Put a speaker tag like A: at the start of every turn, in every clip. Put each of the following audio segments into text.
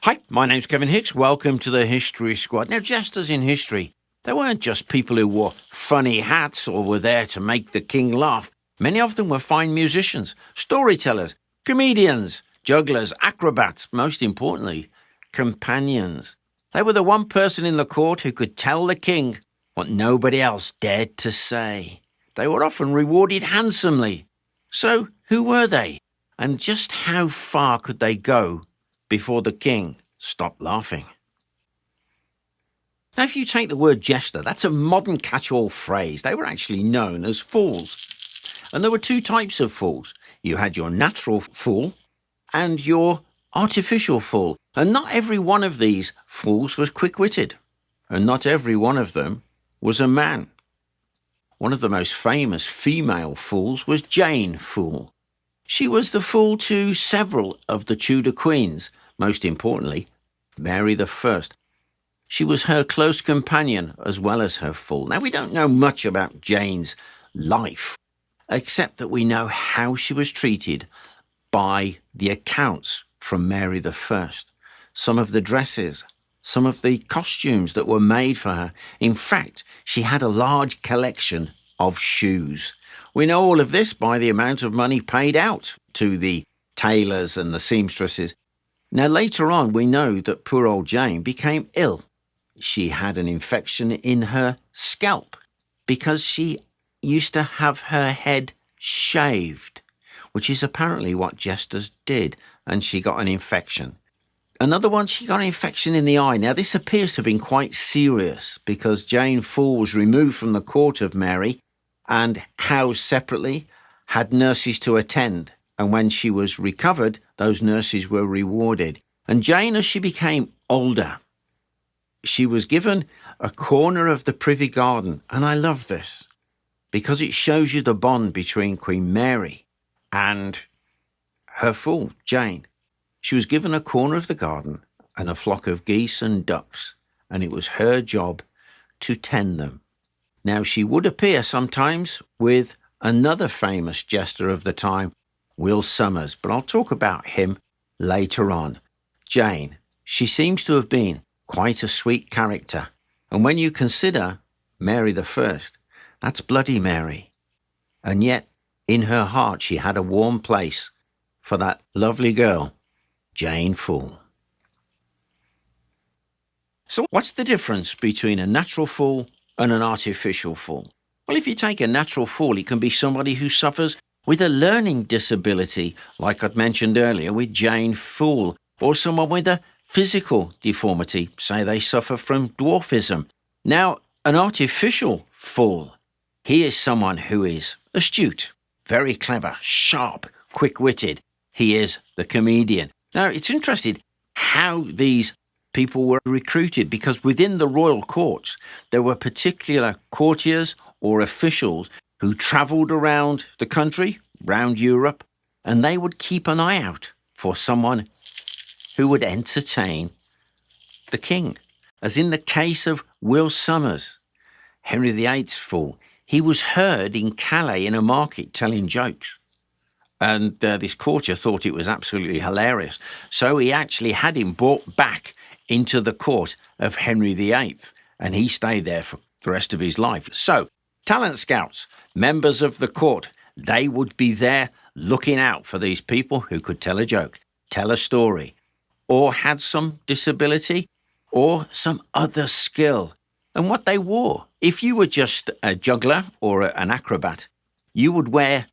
A: Hi, my name's Kevin Hicks. Welcome to the History Squad. Now, jesters in history, they weren't just people who wore funny hats or were there to make the king laugh. Many of them were fine musicians, storytellers, comedians, jugglers, acrobats, most importantly, companions. They were the one person in the court who could tell the king what nobody else dared to say. They were often rewarded handsomely. So, who were they? And just how far could they go before the king stopped laughing? Now, if you take the word jester, that's a modern catch-all phrase. They were actually known as fools. And there were two types of fools. You had your natural fool and your artificial fool. And not every one of these fools was quick-witted. And not every one of them was a man. One of the most famous female fools was Jane Fool. She was the fool to several of the Tudor queens, most importantly, Mary I. She was her close companion as well as her fool. Now, we don't know much about Jane's life, except that we know how she was treated by the accounts from Mary I. Some of the dresses, some of the costumes that were made for her. In fact, she had a large collection of shoes. We know all of this by the amount of money paid out to the tailors and the seamstresses. Now, later on, we know that poor old Jane became ill. She had an infection in her scalp because she used to have her head shaved, which is apparently what jesters did, and she got an infection. Another one, she got an infection in the eye. Now, this appears to have been quite serious because Jane Fool was removed from the court of Mary and housed separately, had nurses to attend. And when she was recovered, those nurses were rewarded. And Jane, as she became older, she was given a corner of the privy garden. And I love this because it shows you the bond between Queen Mary and her fool, Jane. She was given a corner of the garden and a flock of geese and ducks, and it was her job to tend them. Now, she would appear sometimes with another famous jester of the time, Will Sommers, but I'll talk about him later on. Jane, she seems to have been quite a sweet character. And when you consider Mary I, that's Bloody Mary. And yet, in her heart, she had a warm place for that lovely girl, Jane Fool. So what's the difference between a natural fool and an artificial fool? Well, if you take a natural fool, it can be somebody who suffers with a learning disability, like I'd mentioned earlier with Jane Fool, or someone with a physical deformity, say they suffer from dwarfism. Now, an artificial fool, he is someone who is astute, very clever, sharp, quick-witted. He is the comedian. Now, it's interesting how these people were recruited, because within the royal courts, there were particular courtiers or officials who travelled around the country, around Europe, and they would keep an eye out for someone who would entertain the king. As in the case of Will Sommers, Henry VIII's fool, he was heard in Calais in a market telling jokes. And this courtier thought it was absolutely hilarious. So he actually had him brought back into the court of Henry VIII, and he stayed there for the rest of his life. So, talent scouts, members of the court, they would be there looking out for these people who could tell a joke, tell a story, or had some disability, or some other skill. And what they wore, if you were just a juggler or an acrobat, you would wear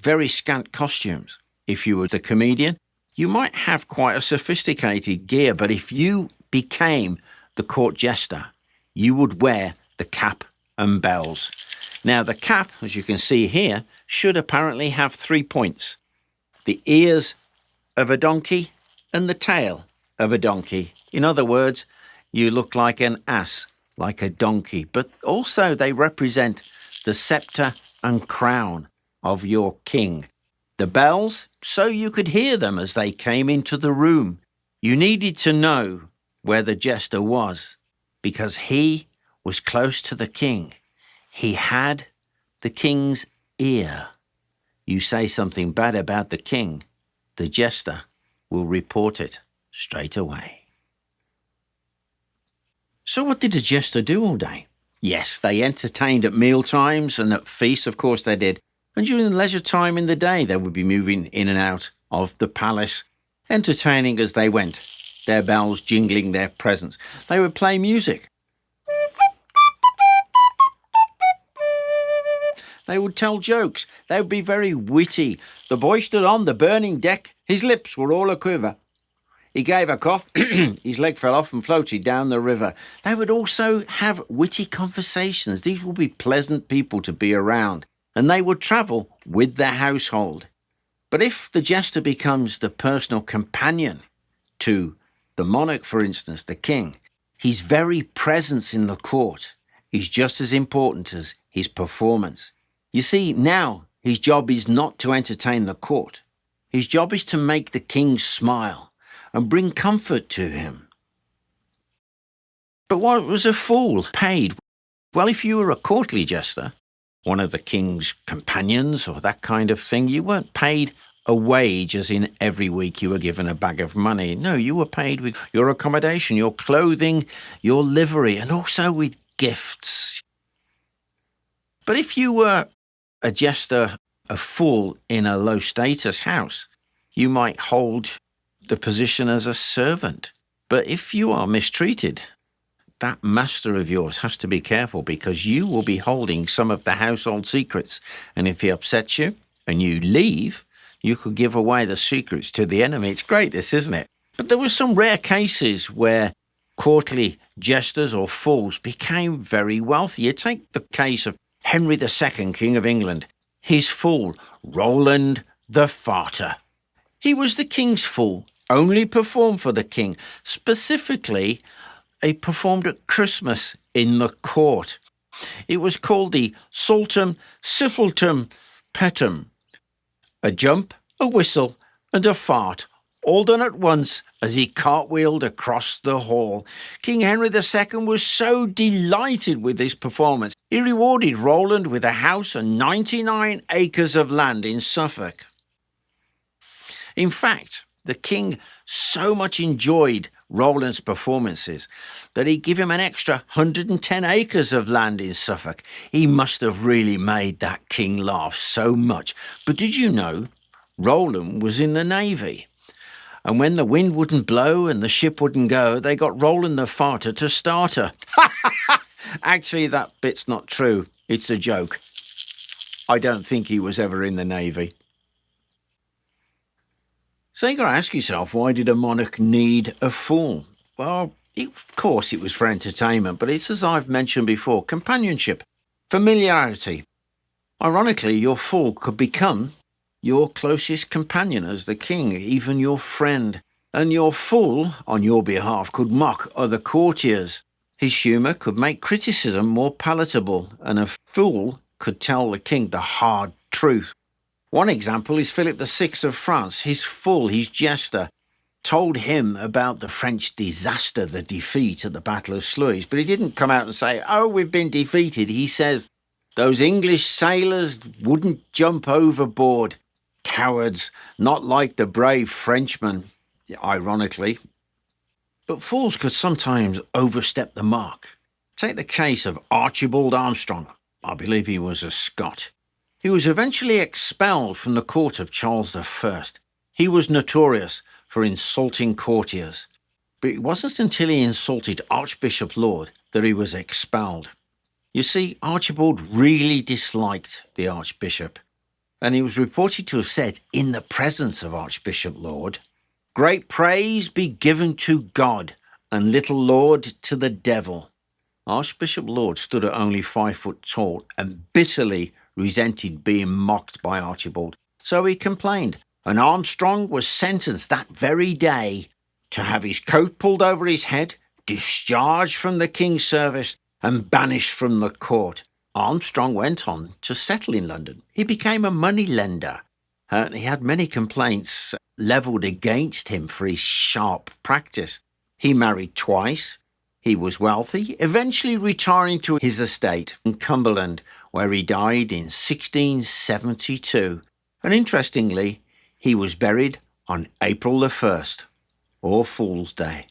A: very scant costumes. If you were the comedian, you might have quite a sophisticated gear, but if you became the court jester, you would wear the cap and bells. Now, the cap, as you can see here, should apparently have 3 points: the ears of a donkey and the tail of a donkey. In other words, you look like an ass, like a donkey, but also they represent the scepter and crown of your king. The bells, so you could hear them as they came into the room. You needed to know where the jester was because he was close to the king. He had the king's ear. You say something bad about the king, the jester will report it straight away. So what did the jester do all day? Yes, they entertained at meal times and at feasts, of course they did. And during the leisure time in the day, they would be moving in and out of the palace, entertaining as they went, their bells jingling their presents. They would play music. They would tell jokes. They would be very witty. The boy stood on the burning deck. His lips were all a-quiver. He gave a cough, his leg fell off and floated down the river. They would also have witty conversations. These would be pleasant people to be around, and they would travel with their household. But if the jester becomes the personal companion to the monarch, for instance, the king, his very presence in the court is just as important as his performance. You see, now his job is not to entertain the court. His job is to make the king smile and bring comfort to him. But what was a fool paid? Well, if you were a courtly jester, one of the king's companions or that kind of thing, you weren't paid a wage as in every week you were given a bag of money. No, you were paid with your accommodation, your clothing, your livery, and also with gifts. But if you were a jester, a fool in a low-status house, you might hold the position as a servant. But if you are mistreated, that master of yours has to be careful, because you will be holding some of the household secrets. And if he upsets you and you leave, you could give away the secrets to the enemy. It's great, this, isn't it? But there were some rare cases where courtly jesters or fools became very wealthy. You take the case of Henry II, King of England. His fool, Roland the Farter. He was the king's fool, only performed for the king. Specifically, he performed at Christmas in the court. It was called the Saltum Siffletum Petum. A jump, a whistle, and a fart, all done at once as he cartwheeled across the hall. King Henry II was so delighted with this performance, he rewarded Roland with a house and 99 acres of land in Suffolk. In fact, the king so much enjoyed Roland's performances that he gave him an extra 110 acres of land in Suffolk. He must have really made that king laugh so much. But did you know Roland was in the Navy? And when the wind wouldn't blow and the ship wouldn't go, they got Roland the Farter to start her. Actually, that bit's not true. It's a joke. I don't think he was ever in the Navy. So you've got to ask yourself, why did a monarch need a fool? Well, of course it was for entertainment, but it's, as I've mentioned before, companionship, familiarity. Ironically, your fool could become your closest companion as the king, even your friend. And your fool, on your behalf, could mock other courtiers. His humour could make criticism more palatable, and a fool could tell the king the hard truth. One example is Philip VI of France. His fool, his jester, told him about the French disaster, the defeat at the Battle of Sluys. But he didn't come out and say, "Oh, we've been defeated." He says, "Those English sailors wouldn't jump overboard. Cowards, not like the brave Frenchmen," ironically. But fools could sometimes overstep the mark. Take the case of Archibald Armstrong. I believe he was a Scot. He was eventually expelled from the court of Charles I. He was notorious for insulting courtiers. But it wasn't until he insulted Archbishop Laud that he was expelled. You see, Archibald really disliked the Archbishop, and he was reported to have said, in the presence of Archbishop Laud, "Great praise be given to God, and little laud to the devil." Archbishop Laud stood at only 5 foot tall and bitterly resented being mocked by Archibald. So he complained, and Armstrong was sentenced that very day to have his coat pulled over his head, discharged from the king's service, and banished from the court. Armstrong went on to settle in London. He became a money lender. He had many complaints levelled against him for his sharp practice. He married twice. He was wealthy, eventually retiring to his estate in Cumberland, where he died in 1672. And interestingly, he was buried on April the 1st. or Fool's Day.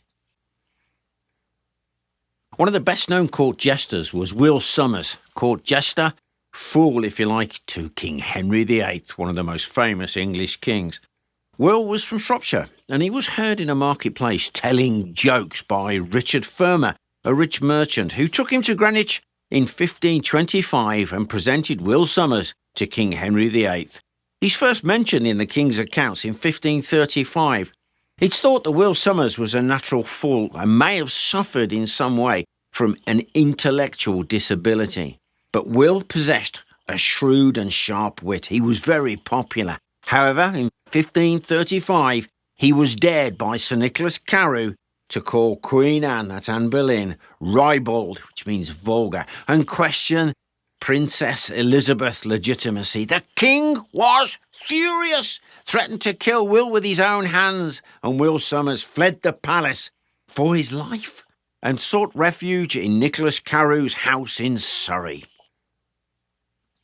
A: One of the best-known court jesters was Will Somers, court jester, fool, if you like, to King Henry VIII, one of the most famous English kings. Will was from Shropshire, and he was heard in a marketplace telling jokes by Richard Fermer, a rich merchant, who took him to Greenwich in 1525 and presented Will Somers to King Henry VIII. He's first mentioned in the king's accounts in 1535. It's thought that Will Somers was a natural fool and may have suffered in some way from an intellectual disability. But Will possessed a shrewd and sharp wit. He was very popular. However, in 1535, he was dared by Sir Nicholas Carew to call Queen Anne, that's Anne Boleyn, ribald, which means vulgar, and question Princess Elizabeth's legitimacy. The king was furious, threatened to kill Will with his own hands, and Will Somers fled the palace for his life and sought refuge in Nicholas Carew's house in Surrey.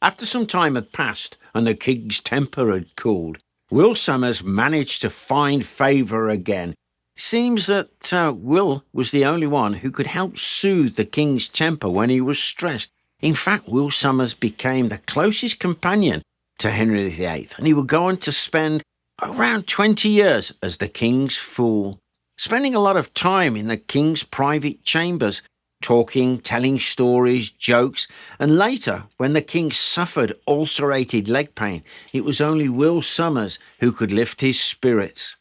A: After some time had passed and the king's temper had cooled, Will Somers managed to find favour again. It seems that Will was the only one who could help soothe the king's temper when he was stressed. In fact, Will Somers became the closest companion to Henry VIII, and he would go on to spend around 20 years as the king's fool, spending a lot of time in the king's private chambers, talking, telling stories, jokes, and later, when the king suffered ulcerated leg pain, it was only Will Somers who could lift his spirits.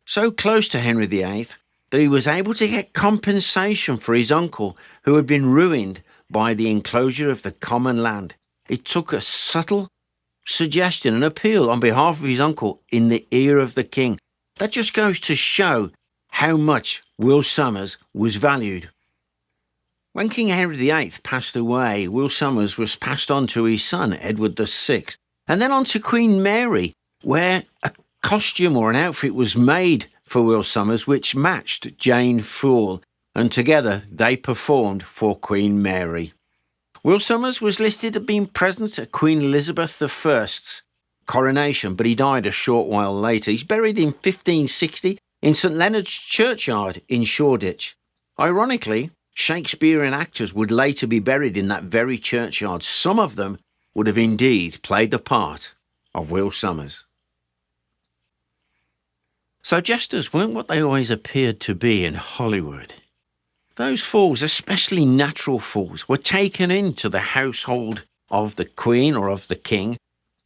A: So close to Henry VIII that he was able to get compensation for his uncle, who had been ruined by the enclosure of the common land. It took a subtle suggestion, an appeal on behalf of his uncle in the ear of the king. That just goes to show how much Will Somers was valued. When King Henry VIII passed away, Will Somers was passed on to his son, Edward VI, and then on to Queen Mary, where a costume or an outfit was made for Will Somers which matched Jane Fool, and together they performed for Queen Mary. Will Somers was listed as being present at Queen Elizabeth I's coronation, but he died a short while later. He's buried in 1560 in St Leonard's Churchyard in Shoreditch. Ironically, Shakespearean actors would later be buried in that very churchyard. Some of them would have indeed played the part of Will Somers. So jesters weren't what they always appeared to be in Hollywood. Those fools, especially natural fools, were taken into the household of the queen or of the king,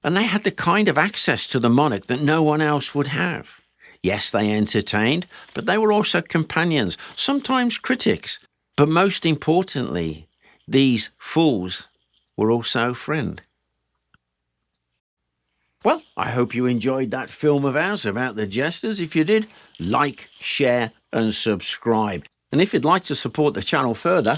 A: and they had the kind of access to the monarch that no one else would have. Yes, they entertained, but they were also companions, sometimes critics. But most importantly, these fools were also friends. Well, I hope you enjoyed that film of ours about the jesters. If you did, like, share and subscribe. And if you'd like to support the channel further,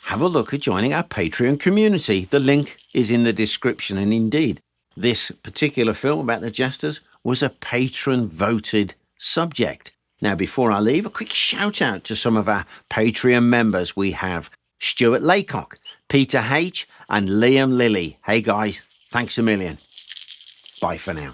A: have a look at joining our Patreon community. The link is in the description. And indeed, this particular film about the jesters was a patron-voted subject. Now, before I leave, a quick shout out to some of our Patreon members. We have Stuart Laycock, Peter H, and Liam Lilly. Hey guys, thanks a million. Bye for now.